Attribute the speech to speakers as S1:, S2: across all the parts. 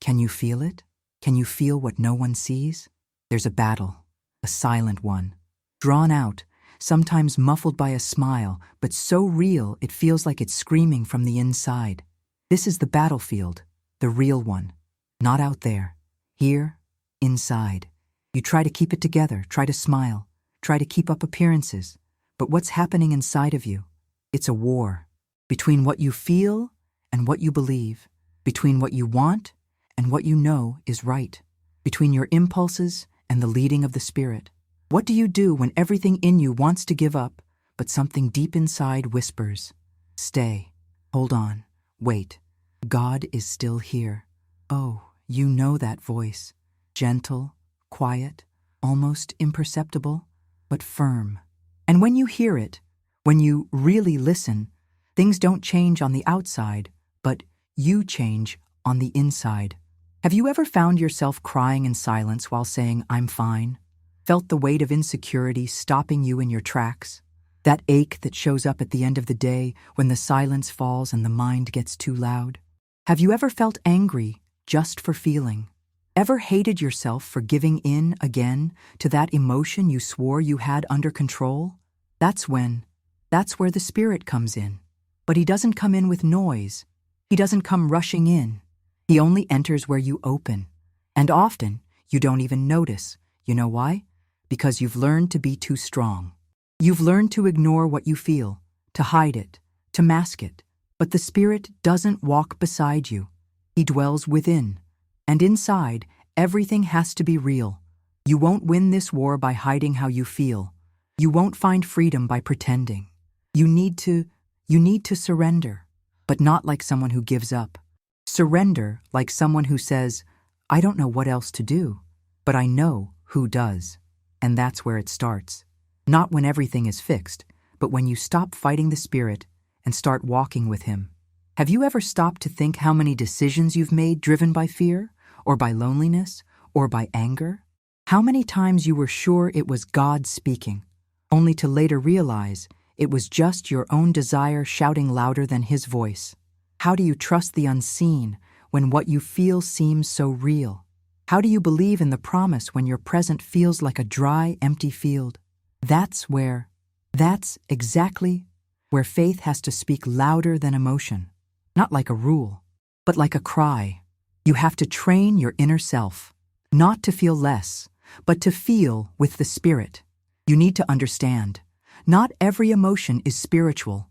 S1: Can you feel it? Can you feel what no one sees? There's a battle, a silent one, drawn out, sometimes muffled by a smile, but so real it feels like it's screaming from the inside. This is the battlefield, the real one. Not out there. Here, inside. You try to keep it together, try to smile, try to keep up appearances. But what's happening inside of you? It's a war. Between what you feel and what you believe. Between what you want and what you know is right. Between your impulses and the leading of the Spirit. What do you do when everything in you wants to give up, but something deep inside whispers, "Stay, hold on, wait, God is still here." Oh, you know that voice, gentle, quiet, almost imperceptible, but firm. And when you hear it, when you really listen, things don't change on the outside, but you change on the inside. Have you ever found yourself crying in silence while saying, "I'm fine"? Felt the weight of insecurity stopping you in your tracks? That ache that shows up at the end of the day when the silence falls and the mind gets too loud? Have you ever felt angry just for feeling? Ever hated yourself for giving in again to that emotion you swore you had under control? That's where the Spirit comes in. But he doesn't come in with noise. He doesn't come rushing in. He only enters where you open. And often, you don't even notice. You know why? Because you've learned to be too strong. You've learned to ignore what you feel, to hide it, to mask it. But the Spirit doesn't walk beside you. He dwells within. And inside, everything has to be real. You won't win this war by hiding how you feel. You won't find freedom by pretending. You need to surrender, but not like someone who gives up. Surrender like someone who says, "I don't know what else to do, but I know who does." And that's where it starts. Not when everything is fixed, but when you stop fighting the Spirit and start walking with Him. Have you ever stopped to think how many decisions you've made driven by fear, or by loneliness, or by anger? How many times you were sure it was God speaking, only to later realize it was just your own desire shouting louder than His voice? How do you trust the unseen when what you feel seems so real? How do you believe in the promise when your present feels like a dry, empty field? That's exactly where faith has to speak louder than emotion. Not like a rule, but like a cry. You have to train your inner self, not to feel less, but to feel with the Spirit. You need to understand, not every emotion is spiritual,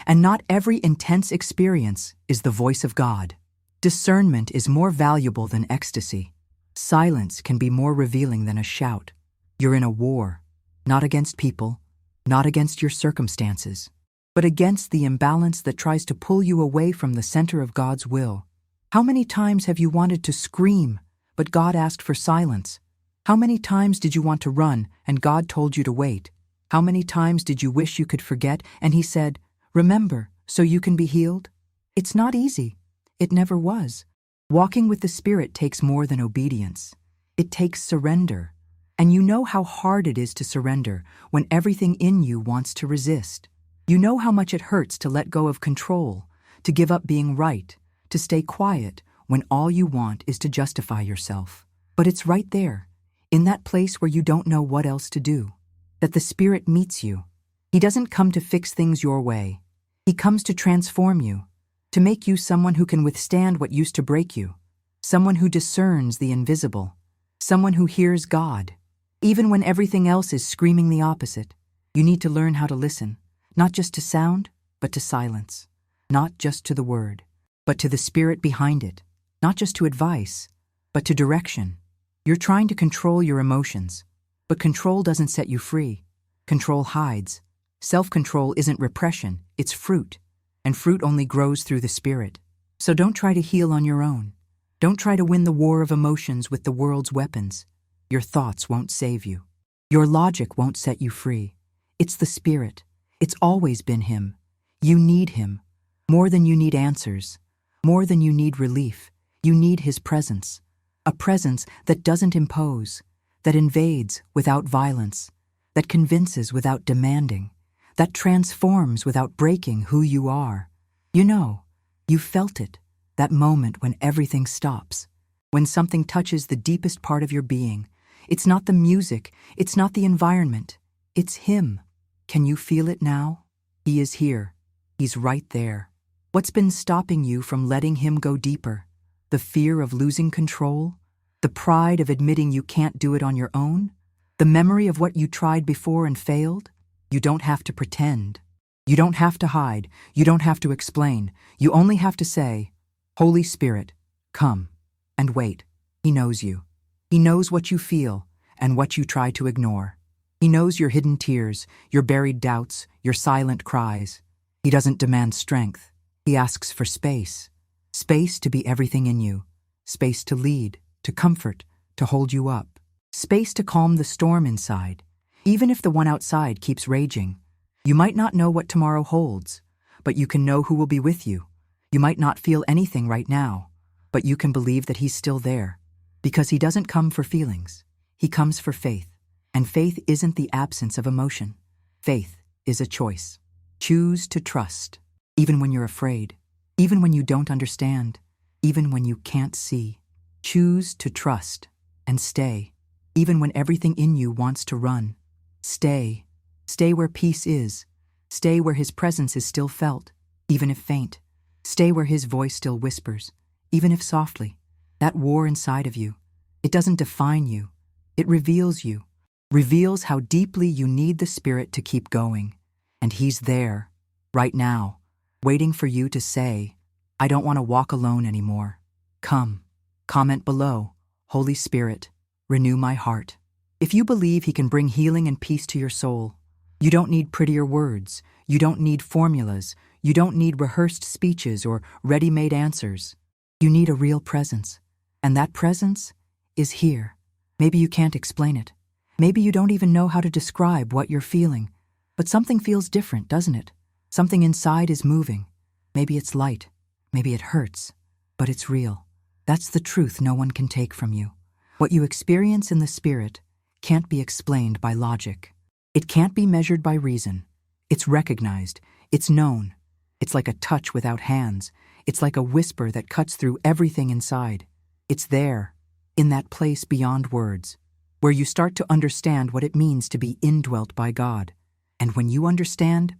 S1: and not every intense experience is the voice of God. Discernment is more valuable than ecstasy. Silence can be more revealing than a shout. You're in a war, not against people, not against your circumstances, but against the imbalance that tries to pull you away from the center of God's will. How many times have you wanted to scream, but God asked for silence? How many times did you want to run, and God told you to wait? How many times did you wish you could forget, and He said, "Remember, so you can be healed"? It's not easy. It never was. Walking with the Spirit takes more than obedience. It takes surrender. And you know how hard it is to surrender when everything in you wants to resist. You know how much it hurts to let go of control, to give up being right, to stay quiet when all you want is to justify yourself. But it's right there, in that place where you don't know what else to do, that the Spirit meets you. He doesn't come to fix things your way. He comes to transform you, to make you someone who can withstand what used to break you, someone who discerns the invisible, someone who hears God. Even when everything else is screaming the opposite, you need to learn how to listen, not just to sound, but to silence, not just to the word, but to the Spirit behind it, not just to advice, but to direction. You're trying to control your emotions, but control doesn't set you free. Control hides. Self-control isn't repression, it's fruit. And fruit only grows through the Spirit. So don't try to heal on your own. Don't try to win the war of emotions with the world's weapons. Your thoughts won't save you. Your logic won't set you free. It's the Spirit. It's always been Him. You need Him. More than you need answers. More than you need relief. You need His presence. A presence that doesn't impose, that invades without violence, that convinces without demanding, that transforms without breaking who you are. You know, you felt it, that moment when everything stops, when something touches the deepest part of your being. It's not the music, it's not the environment, it's Him. Can you feel it now? He is here. He's right there. What's been stopping you from letting Him go deeper? The fear of losing control? The pride of admitting you can't do it on your own? The memory of what you tried before and failed? You don't have to pretend. You don't have to hide. You don't have to explain. You only have to say, Holy Spirit, come, and wait. He knows you. He knows what you feel and what you try to ignore. He knows your hidden tears, your buried doubts, your silent cries. He doesn't demand strength. He asks for space. Space to be everything in you. Space to lead, to comfort, to hold you up. Space to calm the storm inside, even if the one outside keeps raging. You might not know what tomorrow holds, but you can know who will be with you. You might not feel anything right now, but you can believe that He's still there. Because He doesn't come for feelings. He comes for faith. And faith isn't the absence of emotion. Faith is a choice. Choose to trust, even when you're afraid, even when you don't understand, even when you can't see. Choose to trust and stay, even when everything in you wants to run. Stay. Stay where peace is. Stay where His presence is still felt, even if faint. Stay where His voice still whispers, even if softly. That war inside of you, it doesn't define you. It reveals you. Reveals how deeply you need the Spirit to keep going. And He's there, right now, waiting for you to say, I don't want to walk alone anymore. Come. Comment below, Holy Spirit, renew my heart. If you believe He can bring healing and peace to your soul, you don't need prettier words. You don't need formulas. You don't need rehearsed speeches or ready-made answers. You need a real presence. And that presence is here. Maybe you can't explain it. Maybe you don't even know how to describe what you're feeling. But something feels different, doesn't it? Something inside is moving. Maybe it's light. Maybe it hurts. But it's real. That's the truth no one can take from you. What you experience in the Spirit can't be explained by logic. It can't be measured by reason. It's recognized. It's known. It's like a touch without hands. It's like a whisper that cuts through everything inside. It's there, in that place beyond words, where you start to understand what it means to be indwelt by God. And when you understand,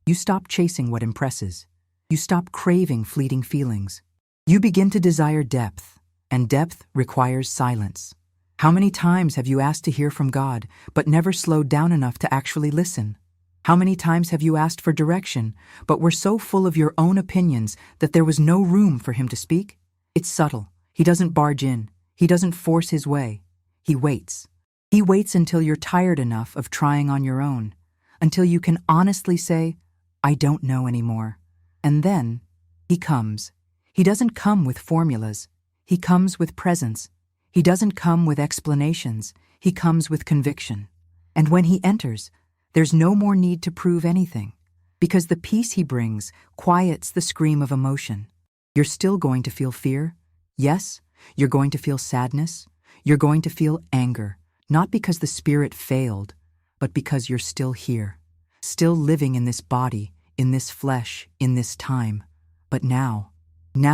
S1: you stop chasing what impresses. You stop craving fleeting feelings. You begin to desire depth, and depth requires silence. How many times have you asked to hear from God, but never slowed down enough to actually listen? How many times have you asked for direction, but were so full of your own opinions that there was no room for Him to speak? It's subtle. He doesn't barge in. He doesn't force His way. He waits. He waits until you're tired enough of trying on your own, until you can honestly say, I don't know anymore. And then, He comes. He doesn't come with formulas. He comes with presence. He doesn't come with explanations. He comes with conviction. And when He enters, there's no more need to prove anything, because the peace He brings quiets the scream of emotion. You're still going to feel fear. Yes, you're going to feel sadness. You're going to feel anger, not because the Spirit failed, but because you're still here, still living in this body, in this flesh, in this time. But now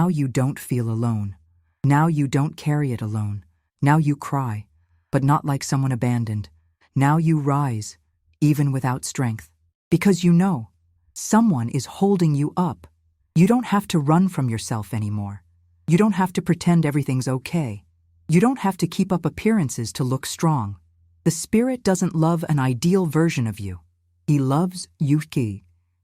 S1: you don't feel alone. Now you don't carry it alone. Now you cry, but not like someone abandoned. Now you rise, even without strength, because you know someone is holding you up. You don't have to run from yourself anymore. You don't have to pretend everything's okay. You don't have to keep up appearances to look strong. The Spirit doesn't love an ideal version of you. He loves you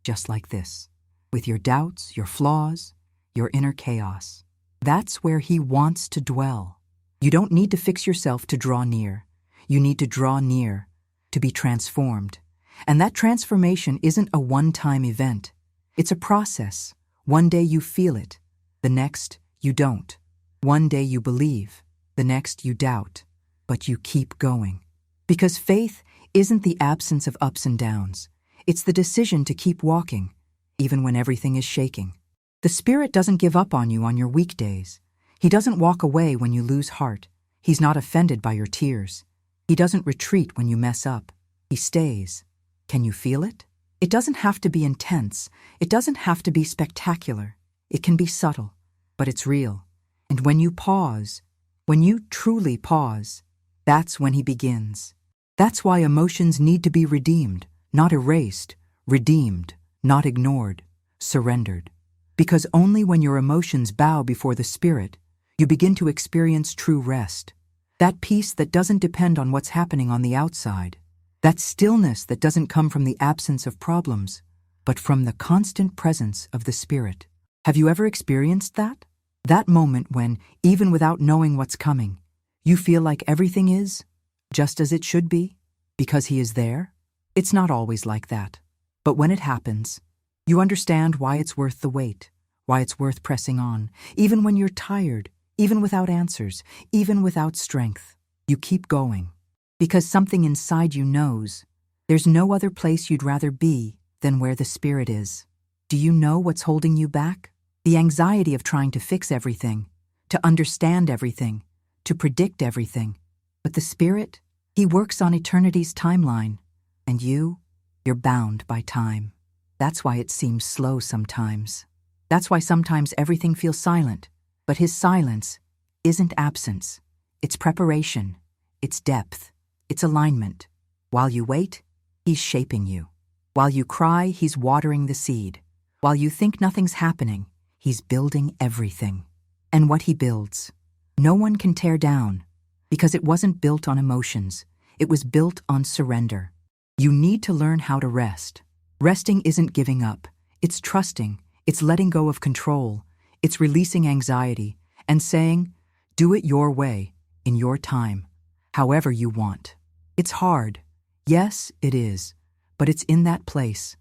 S1: just like this, with your doubts, your flaws, your inner chaos. That's where He wants to dwell. You don't need to fix yourself to draw near. You need to draw near, to be transformed. And that transformation isn't a one-time event. It's a process. One day you feel it. The next, you don't. One day you believe. The next, you doubt. But you keep going. Because faith isn't the absence of ups and downs. It's the decision to keep walking, even when everything is shaking. The Spirit doesn't give up on you on your weak days. He doesn't walk away when you lose heart. He's not offended by your tears. He doesn't retreat when you mess up. He stays. Can you feel it? It doesn't have to be intense. It doesn't have to be spectacular. It can be subtle, but it's real. And when you pause, when you truly pause, that's when he begins. That's why emotions need to be redeemed, not erased, redeemed, not ignored, surrendered. Because only when your emotions bow before the Spirit, you begin to experience true rest. That peace that doesn't depend on what's happening on the outside. That stillness that doesn't come from the absence of problems, but from the constant presence of the Spirit. Have you ever experienced that? That moment when, even without knowing what's coming, you feel like everything is just as it should be, because He is there? It's not always like that. But when it happens, you understand why it's worth the wait, why it's worth pressing on, even when you're tired, even without answers, even without strength. You keep going, because something inside you knows there's no other place you'd rather be than where the Spirit is. Do you know what's holding you back? The anxiety of trying to fix everything, to understand everything, to predict everything. But the Spirit, He works on eternity's timeline, and you're bound by time. That's why it seems slow sometimes. That's why sometimes everything feels silent. But His silence isn't absence. It's preparation. It's depth. It's alignment. While you wait, He's shaping you. While you cry, He's watering the seed. While you think nothing's happening, He's building everything. And what He builds, no one can tear down, because it wasn't built on emotions. It was built on surrender. You need to learn how to rest. Resting isn't giving up. It's trusting. It's letting go of control. It's releasing anxiety and saying, do it your way, in your time, however you want. It's hard. Yes, it is. But it's in that place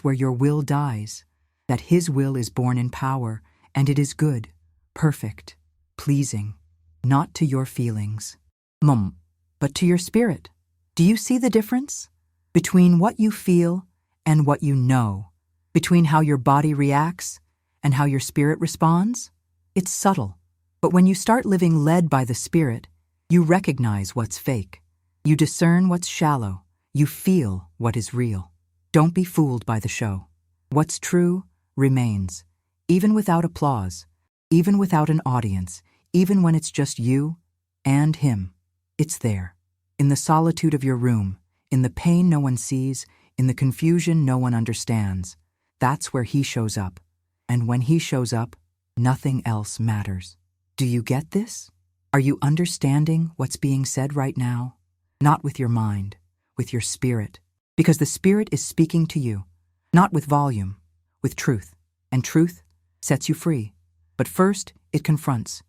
S1: where your will dies, that His will is born in power, and it is good, perfect, pleasing, not to your feelings, but to your spirit. Do you see the difference? Between what you feel and what you know, between how your body reacts and how your spirit responds? It's subtle, but when you start living led by the Spirit, you recognize what's fake. You discern what's shallow. You feel what is real. Don't be fooled by the show. What's true remains, even without applause, even without an audience, even when it's just you and Him. It's there, in the solitude of your room, in the pain no one sees, in the confusion no one understands. That's where He shows up. And when He shows up, nothing else matters. Do you get this? Are you understanding what's being said right now? Not with your mind, with your spirit. Because the Spirit is speaking to you, not with volume, with truth. And truth sets you free. But first, it confronts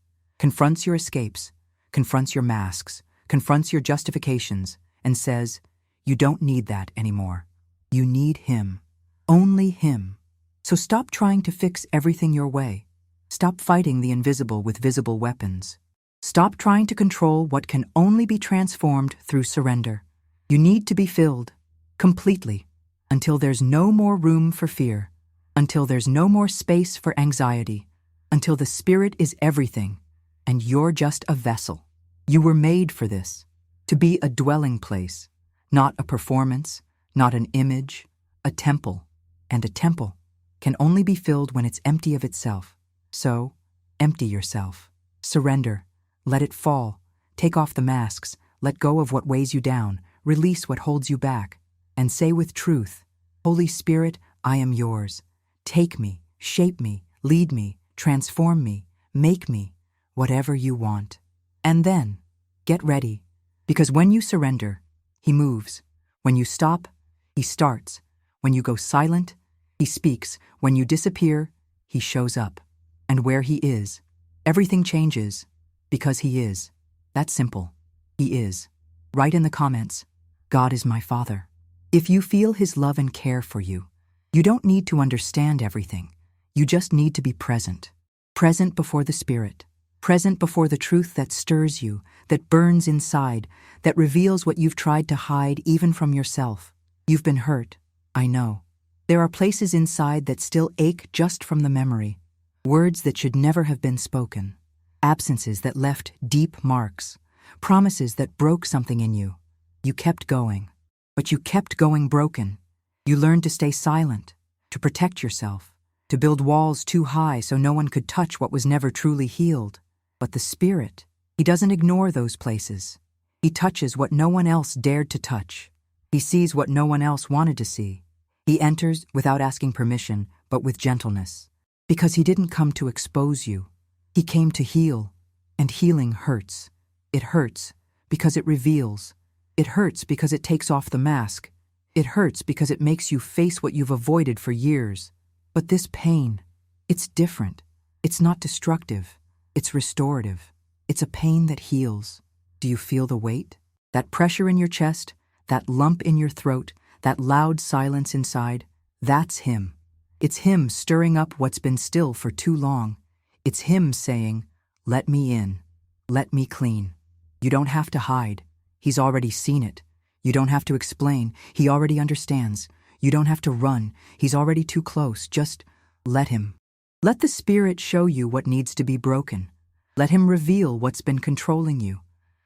S1: your escapes, confronts your masks, confronts your justifications, and says, you don't need that anymore. You need Him. Only Him. So stop trying to fix everything your way. Stop fighting the invisible with visible weapons. Stop trying to control what can only be transformed through surrender. You need to be filled, completely, until there's no more room for fear, until there's no more space for anxiety, until the Spirit is everything, and you're just a vessel. You were made for this, to be a dwelling place, not a performance, not an image, a temple. And a temple can only be filled when it's empty of itself. So, empty yourself. Surrender. Let it fall. Take off the masks. Let go of what weighs you down. Release what holds you back. And say with truth, Holy Spirit, I am yours. Take me, shape me, lead me, transform me, make me, whatever you want. And then, get ready. Because when you surrender, He moves. When you stop, He starts. When you go silent, He speaks. When you disappear, He shows up. And where He is, everything changes. Because He is. That's simple. He is. Write in the comments, God is my Father. If you feel His love and care for you, you don't need to understand everything. You just need to be present. Present before the Spirit. Present before the truth that stirs you, that burns inside, that reveals what you've tried to hide even from yourself. You've been hurt, I know. There are places inside that still ache just from the memory. Words that should never have been spoken. Absences that left deep marks. Promises that broke something in you. You kept going. But you kept going broken. You learned to stay silent, to protect yourself, to build walls too high so no one could touch what was never truly healed. But the Spirit, he doesn't ignore those places. He touches what no one else dared to touch. He sees what no one else wanted to see. He enters without asking permission, but with gentleness. Because he didn't come to expose you. He came to heal, and healing hurts. It hurts because it reveals. It hurts because it takes off the mask. It hurts because it makes you face what you've avoided for years. But this pain, it's different. It's not destructive. It's restorative. It's a pain that heals. Do you feel the weight? That pressure in your chest, that lump in your throat, that loud silence inside, that's him. It's him stirring up what's been still for too long. It's him saying, let me in. Let me clean. You don't have to hide. He's already seen it. You don't have to explain. He already understands. You don't have to run. He's already too close. Just let him. Let the Spirit show you what needs to be broken. Let him reveal what's been controlling you.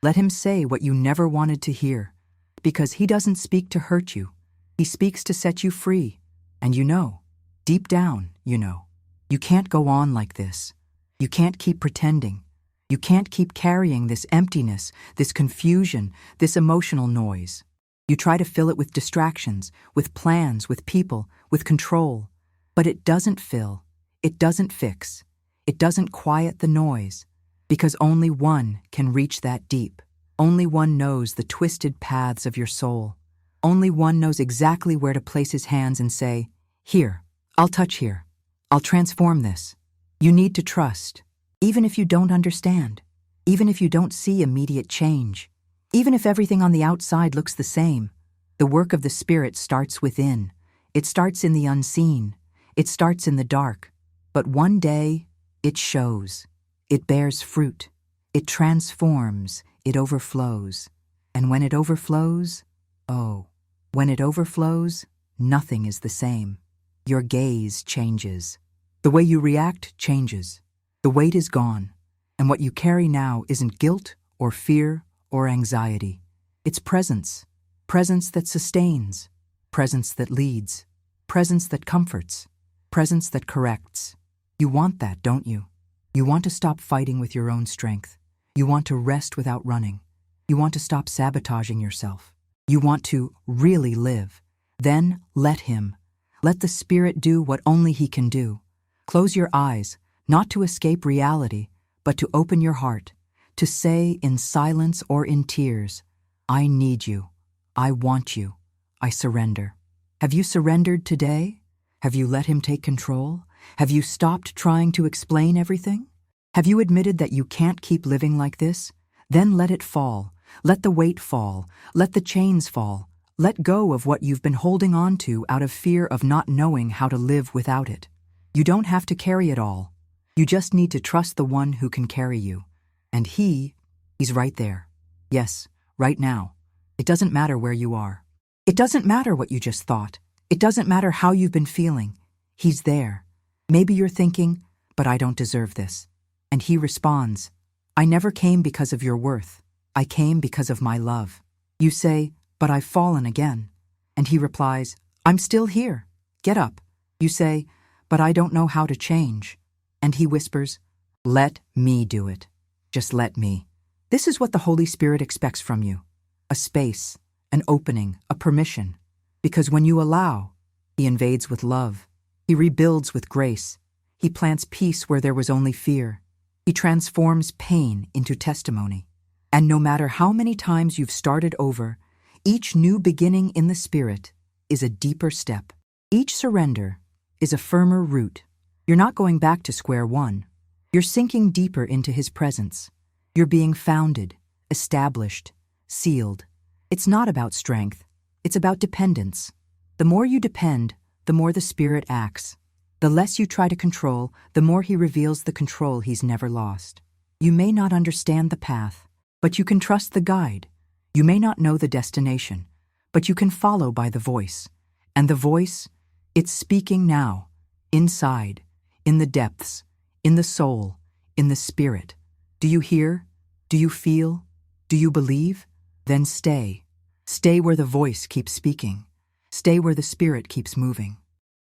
S1: Let him say what you never wanted to hear. Because he doesn't speak to hurt you. He speaks to set you free. And you know, deep down, you know, you can't go on like this. You can't keep pretending. You can't keep carrying this emptiness, this confusion, this emotional noise. You try to fill it with distractions, with plans, with people, with control. But it doesn't fill. It doesn't fix. It doesn't quiet the noise. Because only one can reach that deep. Only one knows the twisted paths of your soul. Only one knows exactly where to place his hands and say, here, I'll touch here. I'll transform this. You need to trust. Even if you don't understand. Even if you don't see immediate change. Even if everything on the outside looks the same. The work of the Spirit starts within. It starts in the unseen. It starts in the dark. But one day, it shows. It bears fruit. It transforms. It overflows. And when it overflows, when it overflows, nothing is the same. Your gaze changes. The way you react changes. The weight is gone. And what you carry now isn't guilt or fear or anxiety. It's presence. Presence that sustains. Presence that leads. Presence that comforts. Presence that corrects. You want that, don't you? You want to stop fighting with your own strength. You want to rest without running. You want to stop sabotaging yourself. You want to really live. Then let him. Let the Spirit do what only he can do. Close your eyes, not to escape reality, but to open your heart, to say in silence or in tears, I need you. I want you. I surrender. Have you surrendered today? Have you let him take control? Have you stopped trying to explain everything? Have you admitted that you can't keep living like this? Then let it fall. Let the weight fall. Let the chains fall. Let go of what you've been holding on to out of fear of not knowing how to live without it. You don't have to carry it all. You just need to trust the one who can carry you. And he's right there. Yes, right now. It doesn't matter where you are. It doesn't matter what you just thought. It doesn't matter how you've been feeling. He's there. Maybe you're thinking, but I don't deserve this. And he responds, I never came because of your worth. I came because of my love. You say, but I've fallen again. And he replies, I'm still here. Get up. You say, but I don't know how to change. And he whispers, let me do it. Just let me. This is what the Holy Spirit expects from you. A space, an opening, a permission. Because when you allow, he invades with love. He rebuilds with grace. He plants peace where there was only fear. He transforms pain into testimony. And no matter how many times you've started over, each new beginning in the Spirit is a deeper step. Each surrender is a firmer root. You're not going back to square one. You're sinking deeper into his presence. You're being founded, established, sealed. It's not about strength. It's about dependence. The more you depend, the more the Spirit acts. The less you try to control, the more he reveals the control he's never lost. You may not understand the path, but you can trust the guide. You may not know the destination, but you can follow by the voice. And the voice, it's speaking now, inside, in the depths, in the soul, in the spirit. Do you hear? Do you feel? Do you believe? Then stay. Stay where the voice keeps speaking. Stay where the Spirit keeps moving.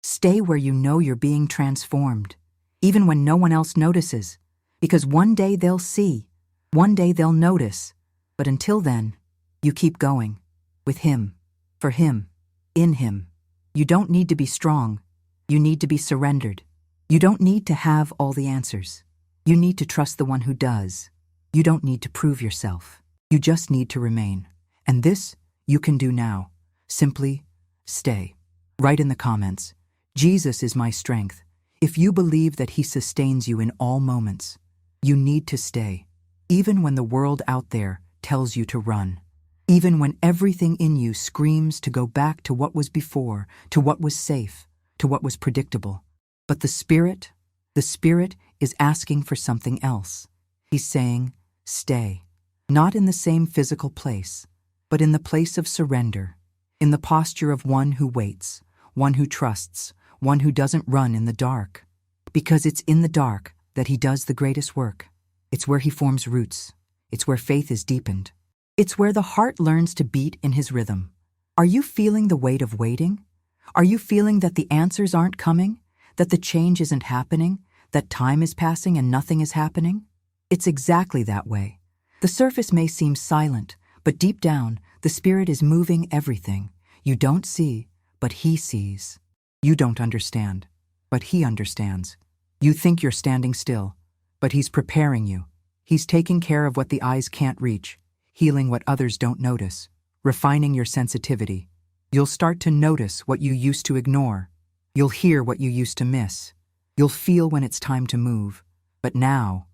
S1: Stay where you know you're being transformed, even when no one else notices, because one day they'll see, one day they'll notice, but until then, you keep going, with him, for him, in him. You don't need to be strong, you need to be surrendered. You don't need to have all the answers. You need to trust the one who does. You don't need to prove yourself. You just need to remain. And this you can do now. Simply stay. Write in the comments, Jesus is my strength. If you believe that he sustains you in all moments, you need to stay. Even when the world out there tells you to run. Even when everything in you screams to go back to what was before, to what was safe, to what was predictable. But the Spirit is asking for something else. He's saying, stay. Not in the same physical place, but in the place of surrender, in the posture of one who waits, one who trusts, one who doesn't run in the dark. Because it's in the dark that he does the greatest work. It's where he forms roots. It's where faith is deepened. It's where the heart learns to beat in his rhythm. Are you feeling the weight of waiting? Are you feeling that the answers aren't coming? That the change isn't happening? That time is passing and nothing is happening? It's exactly that way. The surface may seem silent, but deep down, the Spirit is moving everything. You don't see, but he sees. You don't understand, but he understands. You think you're standing still, but he's preparing you. He's taking care of what the eyes can't reach, healing what others don't notice, refining your sensitivity. You'll start to notice what you used to ignore. You'll hear what you used to miss. You'll feel when it's time to move. But now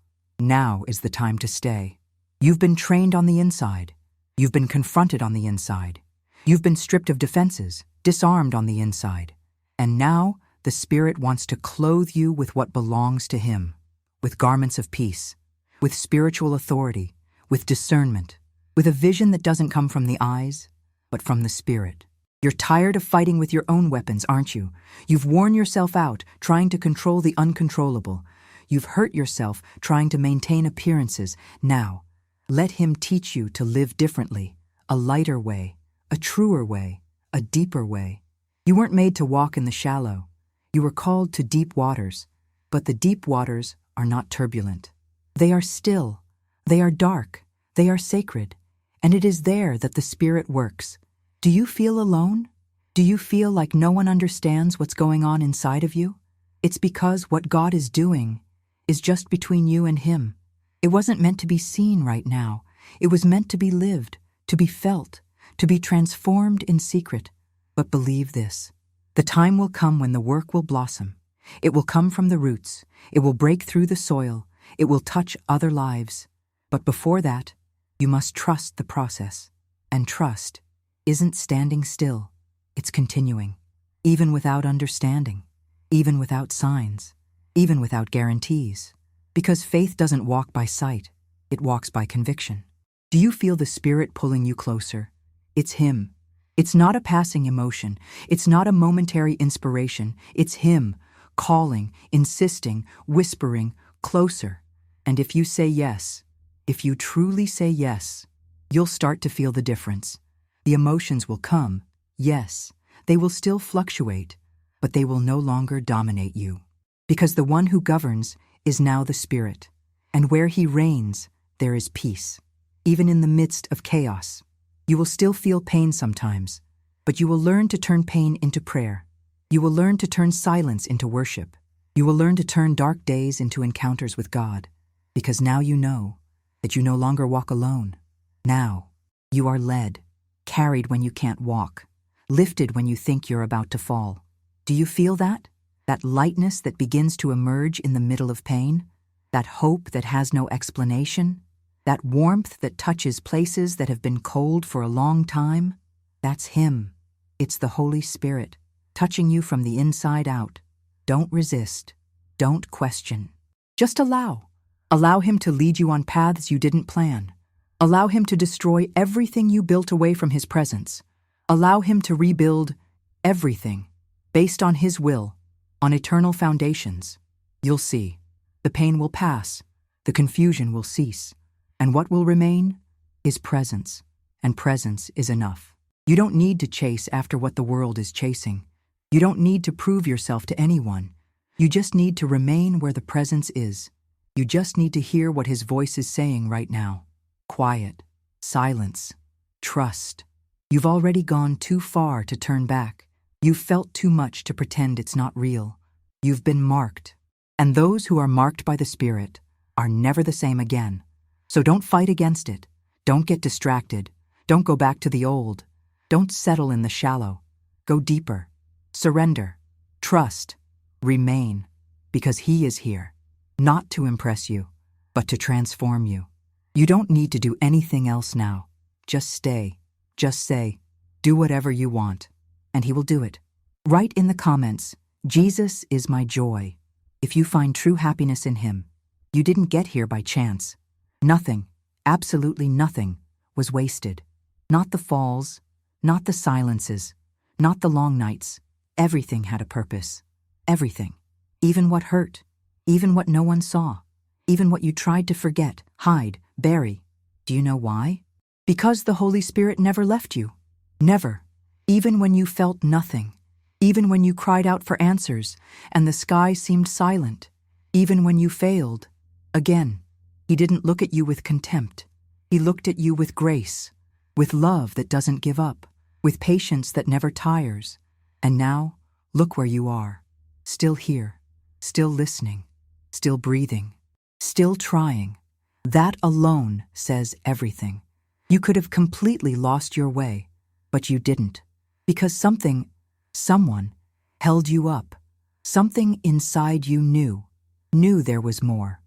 S1: is the time to stay. You've been trained on the inside. You've been confronted on the inside. You've been stripped of defenses, disarmed on the inside. And now the Spirit wants to clothe you with what belongs to him, with garments of peace, with spiritual authority, with discernment, with a vision that doesn't come from the eyes, but from the Spirit. You're tired of fighting with your own weapons, aren't you? You've worn yourself out trying to control the uncontrollable. You've hurt yourself trying to maintain appearances. Now, let him teach you to live differently, a lighter way, a truer way, a deeper way. You weren't made to walk in the shallow. You were called to deep waters, but the deep waters are not turbulent. They are still, they are dark, they are sacred, and it is there that the Spirit works. Do you feel alone? Do you feel like no one understands what's going on inside of you? It's because what God is doing is just between you and him. It wasn't meant to be seen right now. It was meant to be lived, to be felt, to be transformed in secret. But believe this, the time will come when the work will blossom. It will come from the roots. It will break through the soil. It will touch other lives. But before that, you must trust the process. And trust isn't standing still. It's continuing, even without understanding, even without signs, even without guarantees. Because faith doesn't walk by sight, it walks by conviction. Do you feel the Spirit pulling you closer? It's him. It's not a passing emotion. It's not a momentary inspiration. It's him, calling, insisting, whispering, closer. And if you say yes, if you truly say yes, you'll start to feel the difference. The emotions will come, yes, they will still fluctuate, but they will no longer dominate you. Because the one who governs is now the Spirit, and where he reigns, there is peace. Even in the midst of chaos, you will still feel pain sometimes, but you will learn to turn pain into prayer. You will learn to turn silence into worship. You will learn to turn dark days into encounters with God, because now you know that you no longer walk alone. Now, you are led, carried when you can't walk, lifted when you think you're about to fall. Do you feel that? That lightness that begins to emerge in the middle of pain? That hope that has no explanation? That warmth that touches places that have been cold for a long time? That's him. It's the Holy Spirit, touching you from the inside out. Don't resist. Don't question. Just allow. Allow him to lead you on paths you didn't plan. Allow him to destroy everything you built away from his presence. Allow him to rebuild everything based on his will, on eternal foundations. You'll see. The pain will pass. The confusion will cease. And what will remain is presence. And presence is enough. You don't need to chase after what the world is chasing. You don't need to prove yourself to anyone. You just need to remain where the presence is. You just need to hear what his voice is saying right now. Quiet, silence, trust. You've already gone too far to turn back. You've felt too much to pretend it's not real. You've been marked. And those who are marked by the Spirit are never the same again. So don't fight against it. Don't get distracted. Don't go back to the old. Don't settle in the shallow. Go deeper. Surrender. Trust. Remain. Because he is here. Not to impress you, but to transform you. You don't need to do anything else now. Just stay. Just say, do whatever you want. And he will do it. Write in the comments, Jesus is my joy. If you find true happiness in him, you didn't get here by chance. Nothing, absolutely nothing, was wasted. Not the falls, not the silences, not the long nights. Everything had a purpose. Everything. Even what hurt. Even what no one saw. Even what you tried to forget, hide, bury. Do you know why? Because the Holy Spirit never left you. Never. Even when you felt nothing. Even when you cried out for answers and the sky seemed silent. Even when you failed. Again, he didn't look at you with contempt. He looked at you with grace, with love that doesn't give up, with patience that never tires. And now, look where you are. Still here. Still listening. Still breathing. Still trying. That alone says everything. You could have completely lost your way, but you didn't. Because someone, held you up. Something inside you knew there was more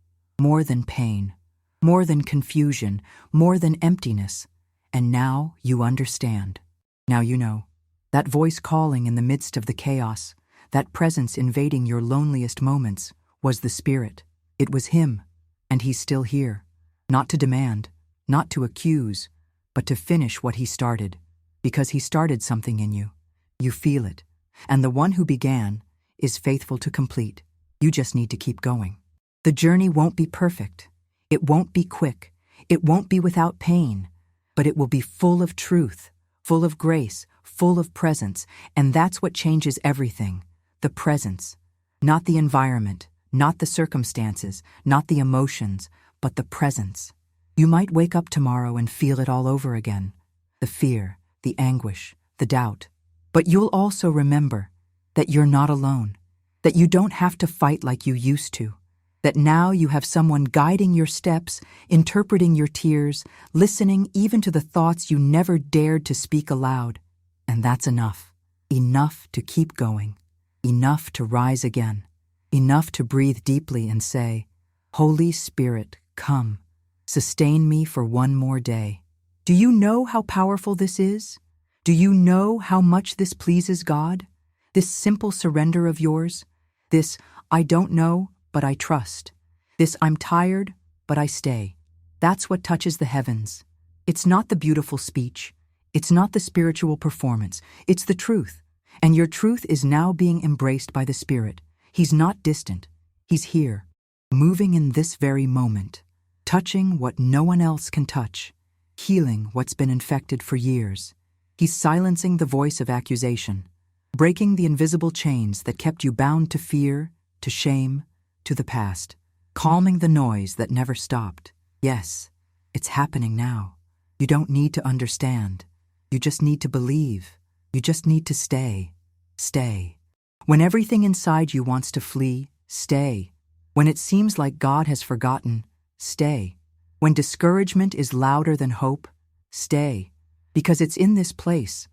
S1: than pain, more than confusion, more than emptiness. And now you understand. Now you know. That voice calling in the midst of the chaos, that presence invading your loneliest moments, was the Spirit. It was him, and he's still here. Not to demand, not to accuse, but to finish what he started. Because he started something in you. You feel it. And the one who began is faithful to complete. You just need to keep going. The journey won't be perfect. It won't be quick. It won't be without pain. But it will be full of truth, full of grace, full of presence. And that's what changes everything. The presence. Not the environment, not the circumstances, not the emotions, but the presence. You might wake up tomorrow and feel it all over again. The fear, the anguish, the doubt. But you'll also remember that you're not alone, that you don't have to fight like you used to, that now you have someone guiding your steps, interpreting your tears, listening even to the thoughts you never dared to speak aloud. And that's enough. Enough to keep going. Enough to rise again. Enough to breathe deeply and say, Holy Spirit, come. Sustain me for one more day. Do you know how powerful this is? Do you know how much this pleases God? This simple surrender of yours? This, I don't know, but I trust. This, I'm tired, but I stay. That's what touches the heavens. It's not the beautiful speech. It's not the spiritual performance. It's the truth. And your truth is now being embraced by the Spirit. He's not distant. He's here, moving in this very moment, touching what no one else can touch, healing what's been infected for years. He's silencing the voice of accusation, breaking the invisible chains that kept you bound to fear, to shame, to the past, calming the noise that never stopped. Yes, it's happening now. You don't need to understand. You just need to believe. You just need to stay. Stay. When everything inside you wants to flee, stay. When it seems like God has forgotten, stay. When discouragement is louder than hope, stay. Because it's in this place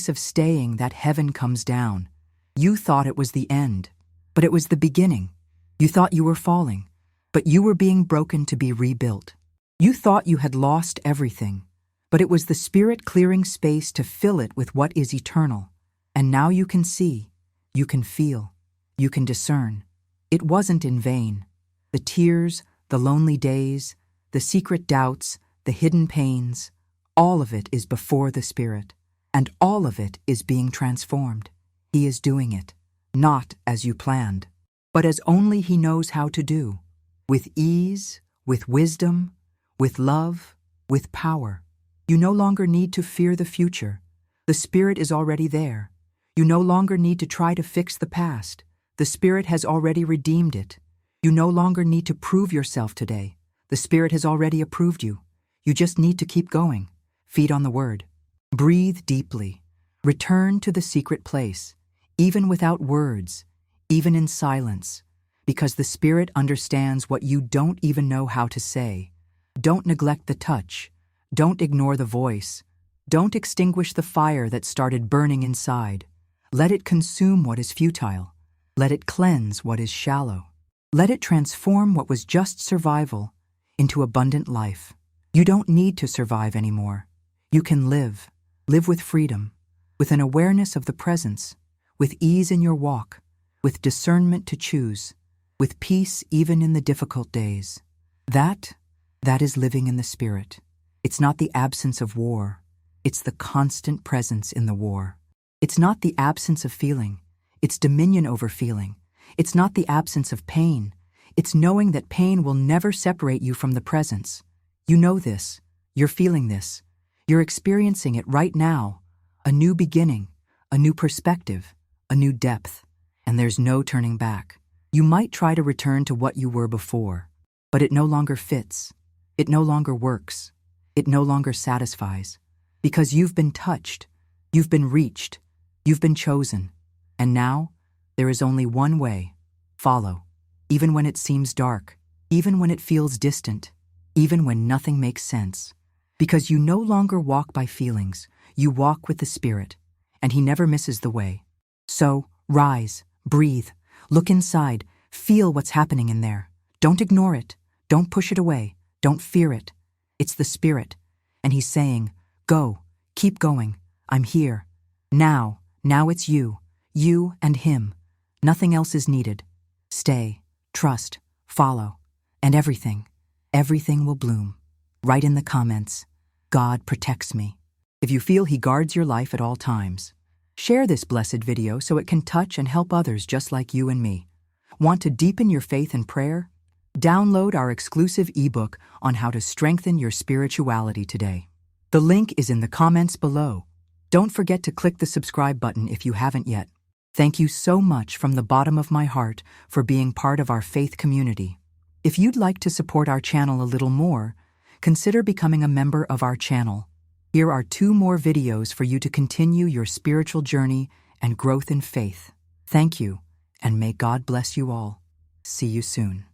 S1: of staying, that heaven comes down. You thought it was the end, but it was the beginning. You thought you were falling, but you were being broken to be rebuilt. You thought you had lost everything, but it was the Spirit clearing space to fill it with what is eternal. And now you can see, you can feel, you can discern. It wasn't in vain. The tears, the lonely days, the secret doubts, the hidden pains, all of it is before the Spirit, and all of it is being transformed. He is doing it, not as you planned, but as only He knows how to do, with ease, with wisdom, with love, with power. You no longer need to fear the future. The Spirit is already there. You no longer need to try to fix the past. The Spirit has already redeemed it. You no longer need to prove yourself today. The Spirit has already approved you. You just need to keep going. Feed on the Word. Breathe deeply. Return to the secret place, even without words, even in silence, because the Spirit understands what you don't even know how to say. Don't neglect the touch. Don't ignore the voice. Don't extinguish the fire that started burning inside. Let it consume what is futile. Let it cleanse what is shallow. Let it transform what was just survival into abundant life. You don't need to survive anymore. You can live with freedom, with an awareness of the presence, with ease in your walk, with discernment to choose, with peace even in the difficult days. That is living in the Spirit. It's not the absence of war. It's the constant presence in the war. It's not the absence of feeling. It's dominion over feeling. It's not the absence of pain. It's knowing that pain will never separate you from the presence. You know this. You're feeling this. You're experiencing it right now. A new beginning, a new perspective, a new depth. And there's no turning back. You might try to return to what you were before, but it no longer fits. It no longer works. It no longer satisfies. Because you've been touched. You've been reached. You've been chosen. And now, there is only one way. Follow. Even when it seems dark. Even when it feels distant. Even when nothing makes sense. Because you no longer walk by feelings. You walk with the Spirit. And He never misses the way. So, rise, breathe, look inside, feel what's happening in there. Don't ignore it. Don't push it away. Don't fear it. It's the Spirit. And He's saying, go, keep going. I'm here. Now it's you. You and Him. Nothing else is needed. Stay, trust, follow, and everything will bloom. Write in the comments, God protects me. If you feel He guards your life at all times, share this blessed video so it can touch and help others just like you and me. Want to deepen your faith and prayer? Download our exclusive ebook on how to strengthen your spirituality today. The link is in the comments below. Don't forget to click the subscribe button if you haven't yet. Thank you so much from the bottom of my heart for being part of our faith community. If you'd like to support our channel a little more, consider becoming a member of our channel. Here are 2 more videos for you to continue your spiritual journey and growth in faith. Thank you, and may God bless you all. See you soon.